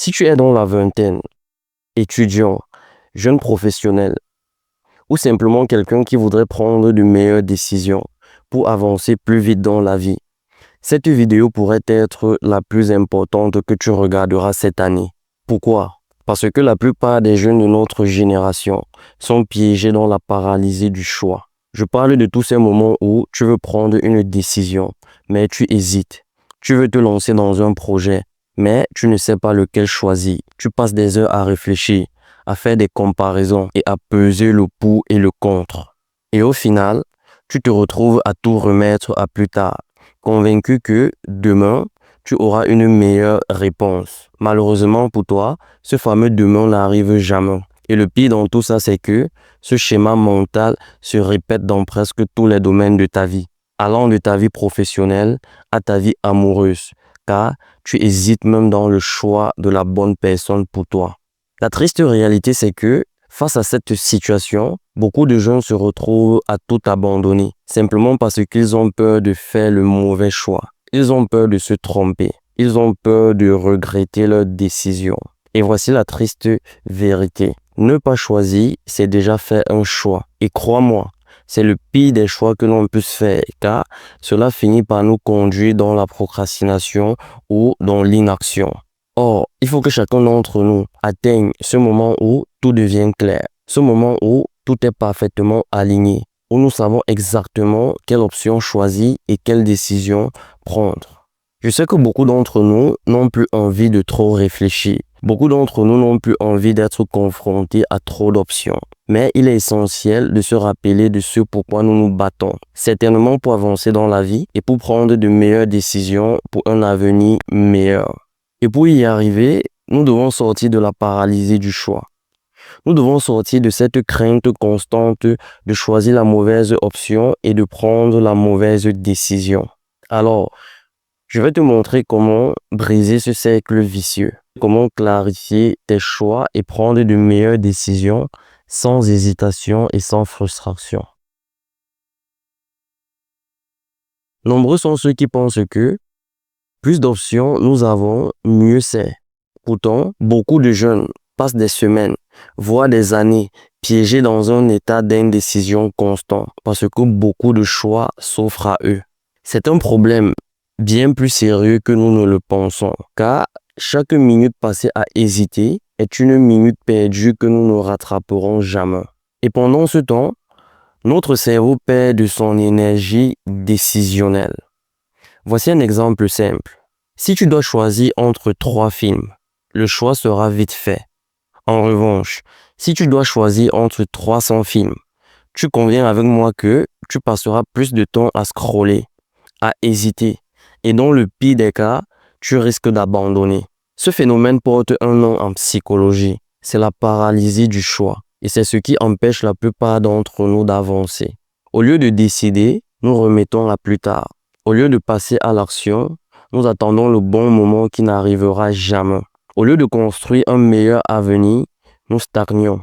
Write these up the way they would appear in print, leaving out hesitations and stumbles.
Si tu es dans la vingtaine, étudiant, jeune professionnel ou simplement quelqu'un qui voudrait prendre de meilleures décisions pour avancer plus vite dans la vie, cette vidéo pourrait être la plus importante que tu regarderas cette année. Pourquoi? Parce que la plupart des jeunes de notre génération sont piégés dans la paralysie du choix. Je parle de tous ces moments où tu veux prendre une décision, mais tu hésites. Tu veux te lancer dans un projet, mais tu ne sais pas lequel choisir. Tu passes des heures à réfléchir, à faire des comparaisons et à peser le pour et le contre. Et au final, tu te retrouves à tout remettre à plus tard, convaincu que demain, tu auras une meilleure réponse. Malheureusement pour toi, ce fameux demain n'arrive jamais. Et le pire dans tout ça, c'est que ce schéma mental se répète dans presque tous les domaines de ta vie, allant de ta vie professionnelle à ta vie amoureuse, car tu hésites même dans le choix de la bonne personne pour toi. La triste réalité, c'est que face à cette situation, beaucoup de jeunes se retrouvent à tout abandonner, simplement parce qu'ils ont peur de faire le mauvais choix. Ils ont peur de se tromper. Ils ont peur de regretter leur décision. Et voici la triste vérité. Ne pas choisir, c'est déjà faire un choix. Et crois-moi, c'est le pire des choix que l'on puisse faire, car cela finit par nous conduire dans la procrastination ou dans l'inaction. Or, il faut que chacun d'entre nous atteigne ce moment où tout devient clair, ce moment où tout est parfaitement aligné, où nous savons exactement quelle option choisir et quelle décision prendre. Je sais que beaucoup d'entre nous n'ont plus envie de trop réfléchir. Beaucoup d'entre nous n'ont plus envie d'être confrontés à trop d'options. Mais il est essentiel de se rappeler de ce pourquoi nous nous battons. Certainement pour avancer dans la vie et pour prendre de meilleures décisions pour un avenir meilleur. Et pour y arriver, nous devons sortir de la paralysie du choix. Nous devons sortir de cette crainte constante de choisir la mauvaise option et de prendre la mauvaise décision. Alors, je vais te montrer comment briser ce cercle vicieux, comment clarifier tes choix et prendre de meilleures décisions sans hésitation et sans frustration. Nombreux sont ceux qui pensent que plus d'options nous avons, mieux c'est. Pourtant, beaucoup de jeunes passent des semaines, voire des années, piégés dans un état d'indécision constant parce que beaucoup de choix s'offrent à eux. C'est un problème bien plus sérieux que nous ne le pensons, car chaque minute passée à hésiter est une minute perdue que nous ne rattraperons jamais. Et pendant ce temps, notre cerveau perd de son énergie décisionnelle. Voici un exemple simple. Si tu dois choisir entre 3 films, le choix sera vite fait. En revanche, si tu dois choisir entre 300 films, tu conviens avec moi que tu passeras plus de temps à scroller, à hésiter. Et dans le pire des cas, tu risques d'abandonner. Ce phénomène porte un nom en psychologie. C'est la paralysie du choix. Et c'est ce qui empêche la plupart d'entre nous d'avancer. Au lieu de décider, nous remettons à plus tard. Au lieu de passer à l'action, nous attendons le bon moment qui n'arrivera jamais. Au lieu de construire un meilleur avenir, nous stagnons.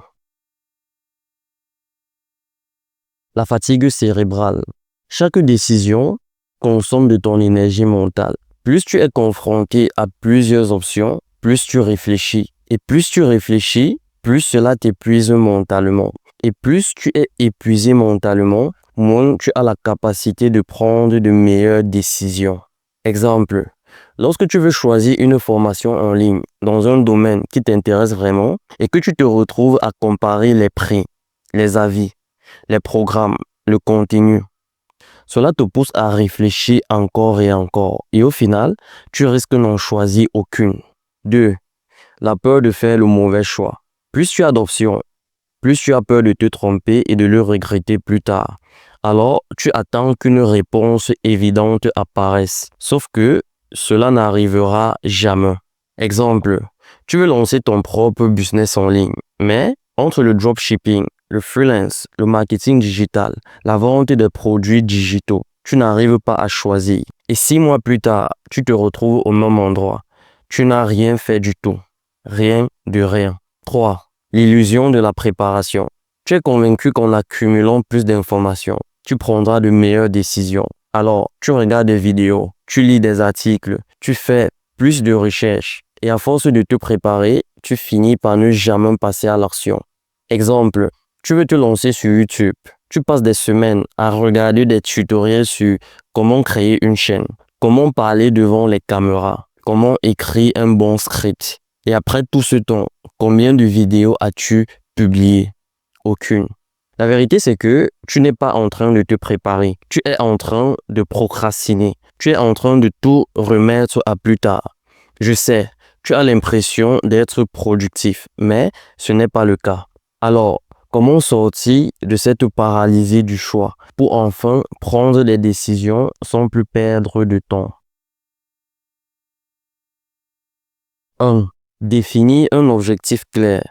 La fatigue cérébrale. Chaque décision consomme de ton énergie mentale. Plus tu es confronté à plusieurs options, plus tu réfléchis. Et plus tu réfléchis, plus cela t'épuise mentalement. Et plus tu es épuisé mentalement, moins tu as la capacité de prendre de meilleures décisions. Exemple, lorsque tu veux choisir une formation en ligne dans un domaine qui t'intéresse vraiment et que tu te retrouves à comparer les prix, les avis, les programmes, le contenu, cela te pousse à réfléchir encore et encore. Et au final, tu risques d'en choisir aucune. 2. La peur de faire le mauvais choix. Plus tu as d'options, plus tu as peur de te tromper et de le regretter plus tard. Alors, tu attends qu'une réponse évidente apparaisse. Sauf que cela n'arrivera jamais. Exemple, tu veux lancer ton propre business en ligne, mais entre le dropshipping, le freelance, le marketing digital, la vente des produits digitaux, tu n'arrives pas à choisir. Et 6 mois plus tard, tu te retrouves au même endroit. Tu n'as rien fait du tout. Rien de rien. 3. L'illusion de la préparation. Tu es convaincu qu'en accumulant plus d'informations, tu prendras de meilleures décisions. Alors, tu regardes des vidéos, tu lis des articles, tu fais plus de recherches Et à force de te préparer, tu finis par ne jamais passer à l'action. Exemple, tu veux te lancer sur YouTube. Tu passes des semaines à regarder des tutoriels sur comment créer une chaîne, comment parler devant les caméras, comment écrire un bon script. Et après tout ce temps, combien de vidéos as-tu publiées? Aucune. La vérité, c'est que tu n'es pas en train de te préparer. Tu es en train de procrastiner. Tu es en train de tout remettre à plus tard. Je sais, tu as l'impression d'être productif, mais ce n'est pas le cas. Alors, comment sortir de cette paralysie du choix pour enfin prendre des décisions sans plus perdre de temps? 1. Définis un objectif clair.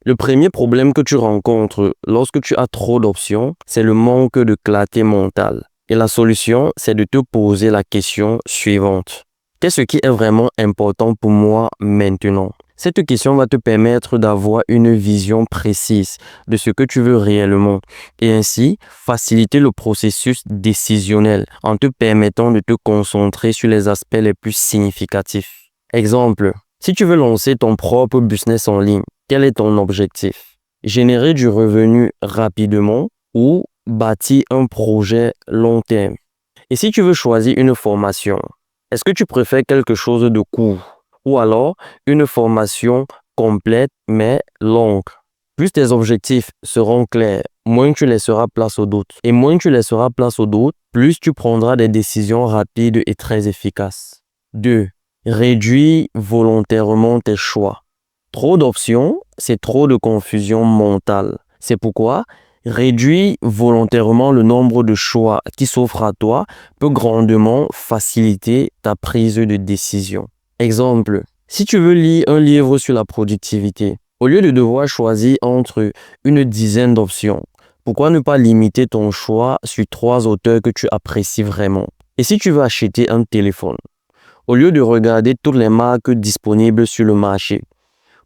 Le premier problème que tu rencontres lorsque tu as trop d'options, c'est le manque de clarté mentale. Et la solution, c'est de te poser la question suivante. Qu'est-ce qui est vraiment important pour moi maintenant? Cette question va te permettre d'avoir une vision précise de ce que tu veux réellement et ainsi faciliter le processus décisionnel en te permettant de te concentrer sur les aspects les plus significatifs. Exemple, si tu veux lancer ton propre business en ligne, quel est ton objectif? Générer du revenu rapidement ou bâtir un projet long terme? Et si tu veux choisir une formation, est-ce que tu préfères quelque chose de court ou alors une formation complète mais longue? Plus tes objectifs seront clairs, moins tu laisseras place aux doutes. Et moins tu laisseras place aux doutes, plus tu prendras des décisions rapides et très efficaces. 2. Réduis volontairement tes choix. Trop d'options, c'est trop de confusion mentale. C'est pourquoi réduire volontairement le nombre de choix qui s'offrent à toi peut grandement faciliter ta prise de décision. Exemple, si tu veux lire un livre sur la productivité, au lieu de devoir choisir entre une dizaine d'options, pourquoi ne pas limiter ton choix sur 3 auteurs que tu apprécies vraiment? Et si tu veux acheter un téléphone, au lieu de regarder toutes les marques disponibles sur le marché,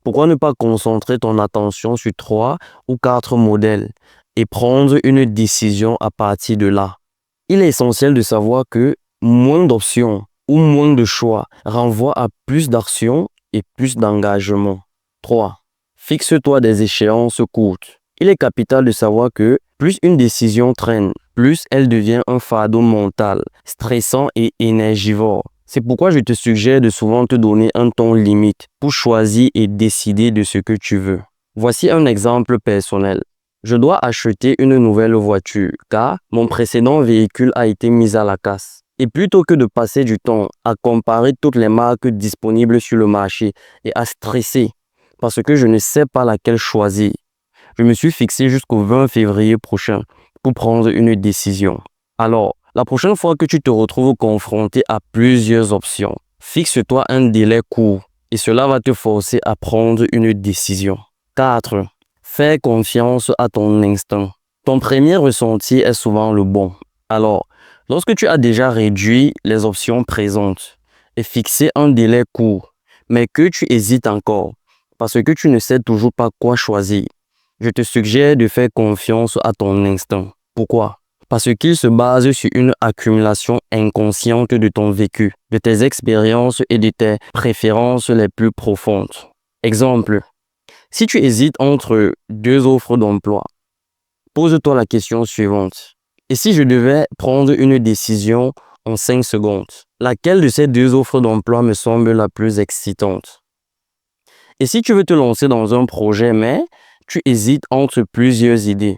pourquoi ne pas concentrer ton attention sur 3 ou 4 modèles et prendre une décision à partir de là? Il est essentiel de savoir que moins d'options ou moins de choix renvoie à plus d'actions et plus d'engagement. 3. Fixe-toi des échéances courtes. Il est capital de savoir que plus une décision traîne, plus elle devient un fardeau mental, stressant et énergivore. C'est pourquoi je te suggère de souvent te donner un temps limite pour choisir et décider de ce que tu veux. Voici un exemple personnel. Je dois acheter une nouvelle voiture car mon précédent véhicule a été mis à la casse. Et plutôt que de passer du temps à comparer toutes les marques disponibles sur le marché et à stresser parce que je ne sais pas laquelle choisir, je me suis fixé jusqu'au 20 février prochain pour prendre une décision. Alors, la prochaine fois que tu te retrouves confronté à plusieurs options, fixe-toi un délai court et cela va te forcer à prendre une décision. 4. Fais confiance à ton instinct. Ton premier ressenti est souvent le bon. Alors, lorsque tu as déjà réduit les options présentes et fixé un délai court, mais que tu hésites encore parce que tu ne sais toujours pas quoi choisir, je te suggère de faire confiance à ton instinct. Pourquoi? Parce qu'il se base sur une accumulation inconsciente de ton vécu, de tes expériences et de tes préférences les plus profondes. Exemple, si tu hésites entre 2 offres d'emploi, pose-toi la question suivante. Et si je devais prendre une décision en 5 secondes, laquelle de ces 2 offres d'emploi me semble la plus excitante? Et si tu veux te lancer dans un projet, mais tu hésites entre plusieurs idées,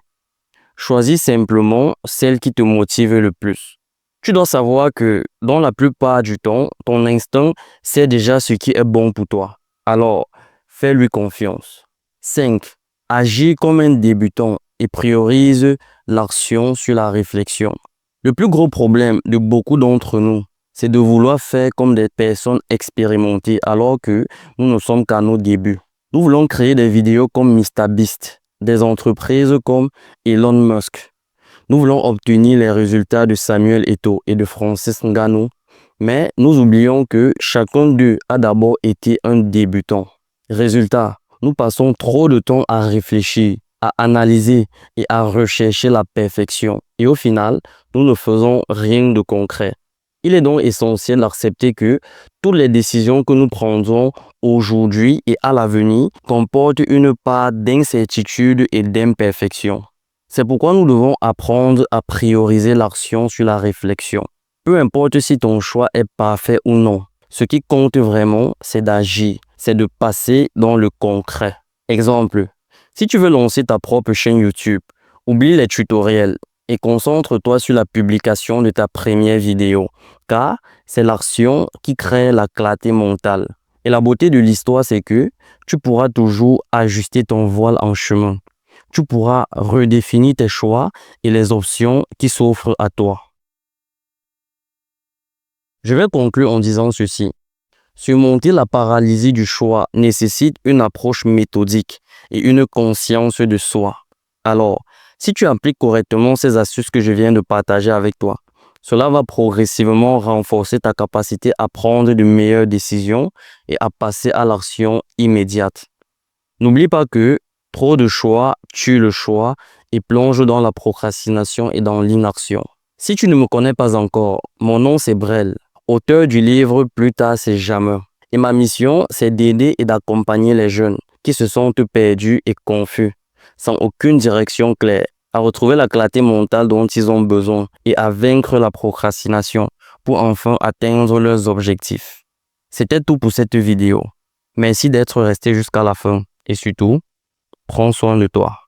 choisis simplement celle qui te motive le plus. Tu dois savoir que dans la plupart du temps, ton instinct sait déjà ce qui est bon pour toi. Alors, fais-lui confiance. 5. Agis comme un débutant et priorise l'action sur la réflexion. Le plus gros problème de beaucoup d'entre nous, c'est de vouloir faire comme des personnes expérimentées alors que nous ne sommes qu'à nos débuts. Nous voulons créer des vidéos comme MrBeast, des entreprises comme Elon Musk. Nous voulons obtenir les résultats de Samuel Eto'o et de Francis Ngannou, mais nous oublions que chacun d'eux a d'abord été un débutant. Résultat, nous passons trop de temps à réfléchir, à analyser et à rechercher la perfection. Et au final, nous ne faisons rien de concret. Il est donc essentiel d'accepter que toutes les décisions que nous prendrons aujourd'hui et à l'avenir comportent une part d'incertitude et d'imperfection. C'est pourquoi nous devons apprendre à prioriser l'action sur la réflexion. Peu importe si ton choix est parfait ou non, ce qui compte vraiment, c'est d'agir, c'est de passer dans le concret. Exemple, si tu veux lancer ta propre chaîne YouTube, oublie les tutoriels et concentre-toi sur la publication de ta première vidéo, car c'est l'action qui crée la clarté mentale. Et la beauté de l'histoire, c'est que tu pourras toujours ajuster ton voile en chemin. Tu pourras redéfinir tes choix et les options qui s'offrent à toi. Je vais conclure en disant ceci. Surmonter la paralysie du choix nécessite une approche méthodique et une conscience de soi. Alors, si tu appliques correctement ces astuces que je viens de partager avec toi, cela va progressivement renforcer ta capacité à prendre de meilleures décisions et à passer à l'action immédiate. N'oublie pas que trop de choix tue le choix et plonge dans la procrastination et dans l'inaction. Si tu ne me connais pas encore, mon nom c'est Brel, auteur du livre Plus tard c'est jamais. Et ma mission, c'est d'aider et d'accompagner les jeunes qui se sentent perdus et confus, sans aucune direction claire, à retrouver la clarté mentale dont ils ont besoin et à vaincre la procrastination pour enfin atteindre leurs objectifs. C'était tout pour cette vidéo. Merci d'être resté jusqu'à la fin et surtout, prends soin de toi.